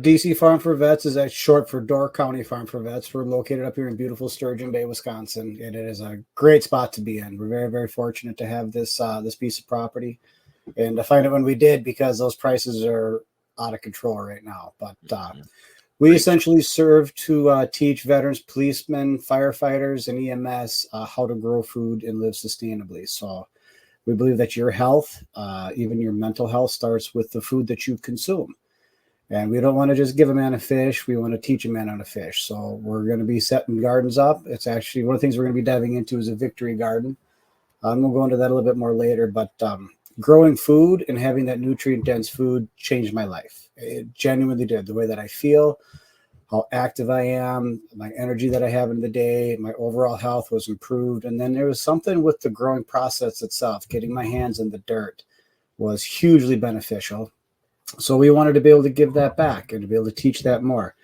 DC Farm for Vets is actually short for Door County Farm for Vets. We're located up here in beautiful Sturgeon Bay, Wisconsin, and it is a great spot to be in. We're very, very fortunate to have this piece of property and to find it when we did, because those prices are out of control right now. But we essentially serve to teach veterans, policemen, firefighters, and EMS how to grow food and live sustainably. So we believe that your health, even your mental health, starts with the food that you consume. And we don't want to just give a man a fish. We want to teach a man how to fish. So we're going to be setting gardens up. It's actually one of the things we're going to be diving into is a victory garden. We'll go into that a little bit more later. But growing food and having that nutrient-dense food changed my life. It genuinely did. The way that I feel, how active I am, my energy that I have in the day, my overall health was improved. And then there was something with the growing process itself. Getting my hands in the dirt was hugely beneficial. So we wanted to be able to give that back and to be able to teach that more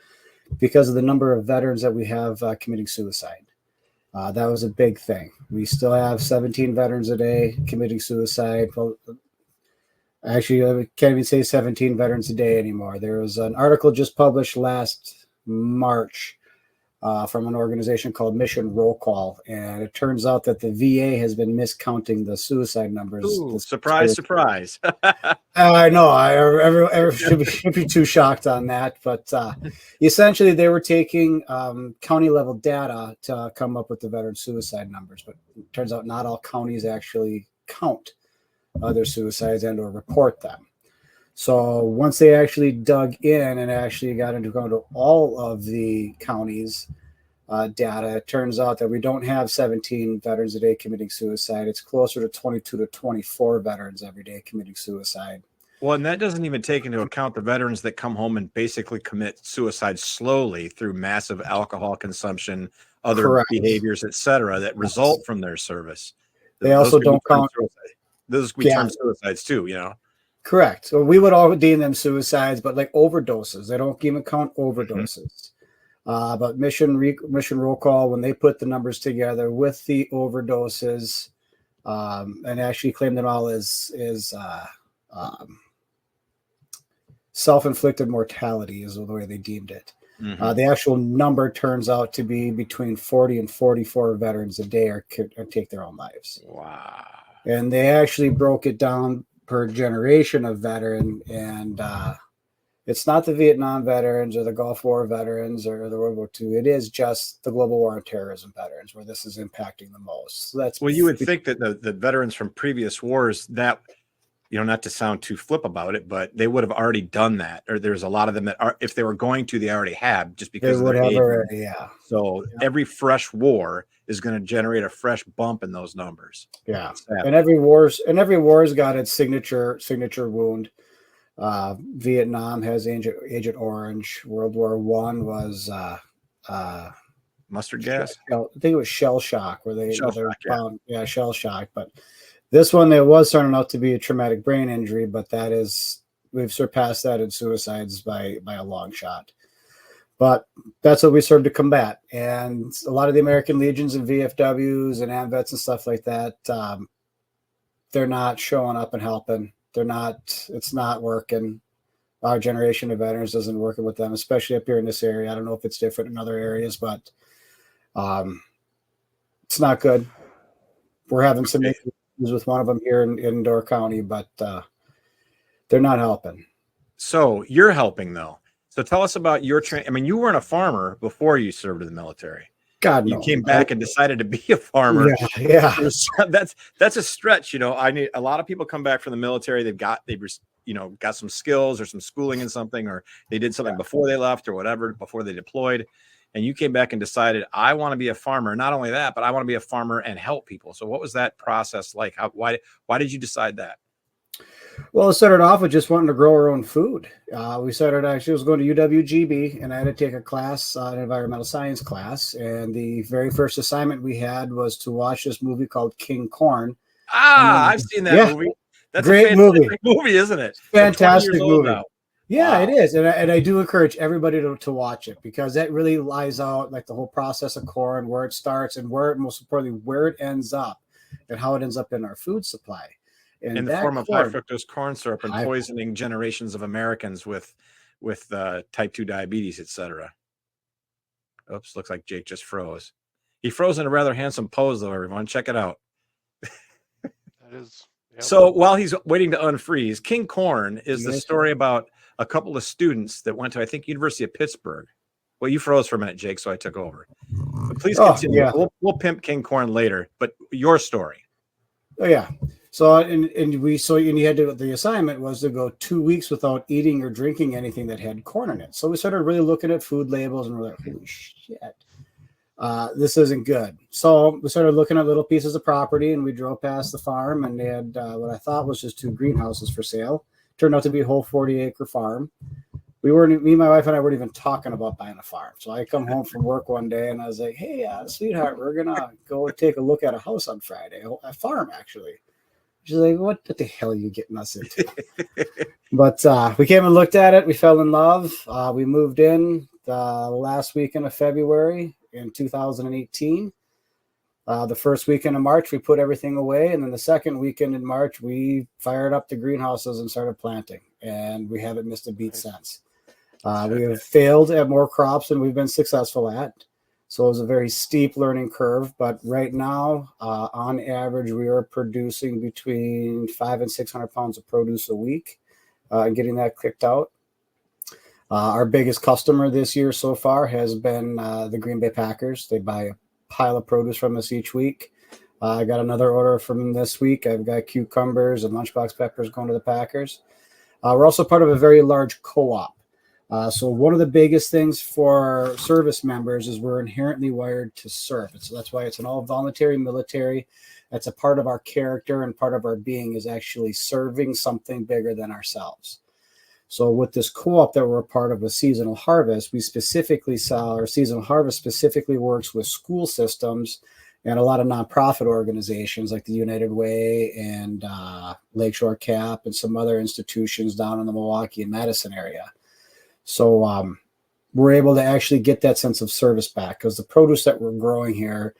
because of the number of veterans that we have committing suicide. That was a big thing. We still have 17 veterans a day committing suicide. Well, actually, I can't even say 17 veterans a day anymore. There was an article just published last March from an organization called Mission Roll Call, and it turns out that the VA has been miscounting the suicide numbers. Ooh, surprise, surprise. I know. I should be too shocked on that. But essentially, they were taking county level data to come up with the veteran suicide numbers. But it turns out not all counties actually count their suicides and or report them. So once they actually dug in and actually got into going to all of the counties' data, it turns out that we don't have 17 veterans a day committing suicide. It's closer to 22 to 24 veterans every day committing suicide. Well, and that doesn't even take into account the veterans that come home and basically commit suicide slowly through massive alcohol consumption, other Correct. behaviors, etc., that result from their service. They also don't count. Those we term suicides too, you know. Correct. So we would all deem them suicides, but like overdoses, they don't even count overdoses. But Mission Roll Call, when they put the numbers together with the overdoses, and actually claimed them all as self-inflicted mortality is the way they deemed it. The actual number turns out to be between 40 and 44 veterans a day or take their own lives. Wow. And they actually broke it down per generation of veteran, and it's not the Vietnam veterans or the Gulf War veterans or the World War II. It is just the global war on terrorism veterans where this is impacting the most. So that's well, you would think that the veterans from previous wars, that, you know, not to sound too flip about it, but they would have already done that. Or there's a lot of them that are, if they were going to, they already have, just because they would have already, yeah. So every fresh war is going to generate a fresh bump in those numbers. Yeah, and every war's got its signature wound. Vietnam has Agent Orange. World War I was mustard gas. I think it was shell shock, where they found shell shock. But this one, it was turning out to be a traumatic brain injury, but we've surpassed that in suicides by a long shot. But that's what we serve to combat. And a lot of the American Legions and VFWs and AMVETs and stuff like that, they're not showing up and helping. It's not working. Our generation of veterans isn't working with them, especially up here in this area. I don't know if it's different in other areas, but it's not good. We're having some issues with one of them here in Door County, but they're not helping. So you're helping, though. So tell us about your training. I mean, you weren't a farmer before you served in the military. God, you came back and decided to be a farmer. Yeah. That's a stretch. You know, a lot of people come back from the military. They've got some skills or some schooling in something, or they did something before they left or whatever, before they deployed. And you came back and decided, I want to be a farmer. Not only that, but I want to be a farmer and help people. So what was that process like? Why did you decide that? Well, it started off with just wanting to grow our own food. I was going to UWGB, and I had to take a class, an environmental science class. And the very first assignment we had was to watch this movie called King Corn. I've seen that movie. That's great a movie, isn't it? Fantastic movie. Yeah, it is. And I do encourage everybody to watch it, because that really lies out like the whole process of corn, where it starts and most importantly, where it ends up and how it ends up in our food supply. In the form of high fructose corn syrup and poisoning generations of Americans with with type 2 diabetes, etc. Oops, looks like Jake just froze. He froze in a rather handsome pose, though, everyone. Check it out. That is. Yep. So while he's waiting to unfreeze, King Corn is the Yes. story about a couple of students that went to, I think, University of Pittsburgh. Well, you froze for a minute, Jake, so I took over. But please continue. Yeah. We'll pimp King Corn later, but your story. Oh yeah. So and you had to, the assignment was to go 2 weeks without eating or drinking anything that had corn in it. So we started really looking at food labels and we're like, holy shit, this isn't good. So we started looking at little pieces of property and we drove past the farm and they had what I thought was just 2 greenhouses for sale. Turned out to be a whole 40-acre farm. Me, my wife, and I weren't even talking about buying a farm. So I come home from work one day and I was like, hey, sweetheart, we're going to go take a look at a house on Friday, a farm, actually. She's like, what the hell are you getting us into? But we came and looked at it. We fell in love. We moved in the last weekend of February in 2018. The first weekend of March, we put everything away. And then the second weekend in March, we fired up the greenhouses and started planting. And we haven't missed a beat since. We have failed at more crops than we've been successful at. So it was a very steep learning curve. But right now, on average, we are producing between 500 and 600 pounds of produce a week and getting that kicked out. Our biggest customer this year so far has been the Green Bay Packers. They buy a pile of produce from us each week. I got another order from them this week. I've got cucumbers and lunchbox peppers going to the Packers. We're also part of a very large co-op. So one of the biggest things for service members is we're inherently wired to serve. So that's why it's an all voluntary military. That's a part of our character and part of our being is actually serving something bigger than ourselves. So with this co-op that we're a part of with Seasonal Harvest, we specifically sell, our Seasonal Harvest specifically works with school systems and a lot of nonprofit organizations like the United Way and Lakeshore Cap and some other institutions down in the Milwaukee and Madison area. So we're able to actually get that sense of service back because the produce that we're growing here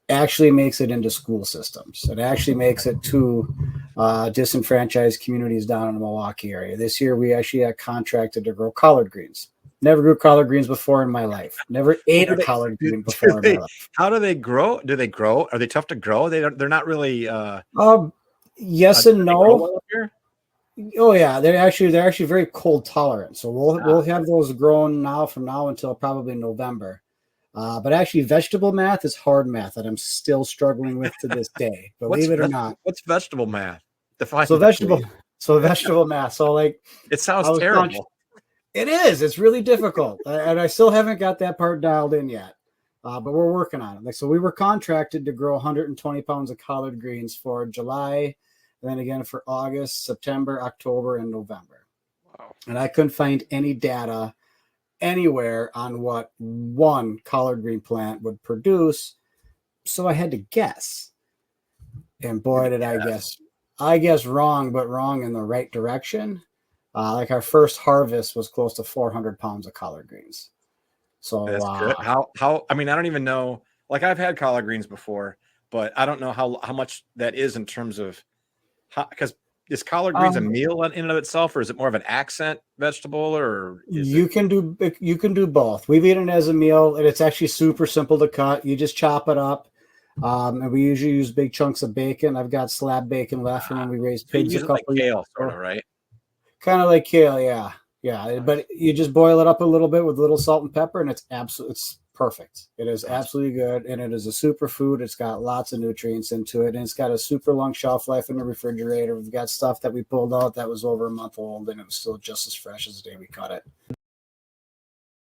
actually makes it into school systems. It actually makes it to disenfranchised communities down in the Milwaukee area. This year, we actually got contracted to grow collard greens. Never grew collard greens before in my life. Never ate a collard green before in my life. How do they grow? Do they grow? Are they tough to grow? They're not really. Yes and no. Oh yeah, they're actually very cold tolerant. So we'll have those grown from now until probably November. But actually, vegetable math is hard math that I'm still struggling with to this day. Believe it or not. What's vegetable math? Define vegetable math. So like it sounds terrible. It is. It's really difficult, and I still haven't got that part dialed in yet. But we're working on it. Like so, we were contracted to grow 120 pounds of collard greens for July. And then again for August, September, October, and November. Wow. And I couldn't find any data anywhere on what one collard green plant would produce. So I had to guess. And boy, did I guess. I guess wrong, but wrong in the right direction. Like our first harvest was close to 400 pounds of collard greens. So that's good. How, I mean, I don't even know, like I've had collard greens before, but I don't know how much that is in terms of, because is collard greens a meal in and of itself, or is it more of an accent vegetable, or you can do both. We've eaten it as a meal, and it's actually super simple to cut. You just chop it up, and we usually use big chunks of bacon. I've got slab bacon left from when we raised pigs a couple like kale, sort of, right? Kind of like kale, yeah. But you just boil it up a little bit with a little salt and pepper, and it's perfect. It is absolutely good, and it is a superfood. It's got lots of nutrients into it, and it's got a super long shelf life in the refrigerator. We've got stuff that we pulled out that was over a month old, and it was still just as fresh as the day we cut it.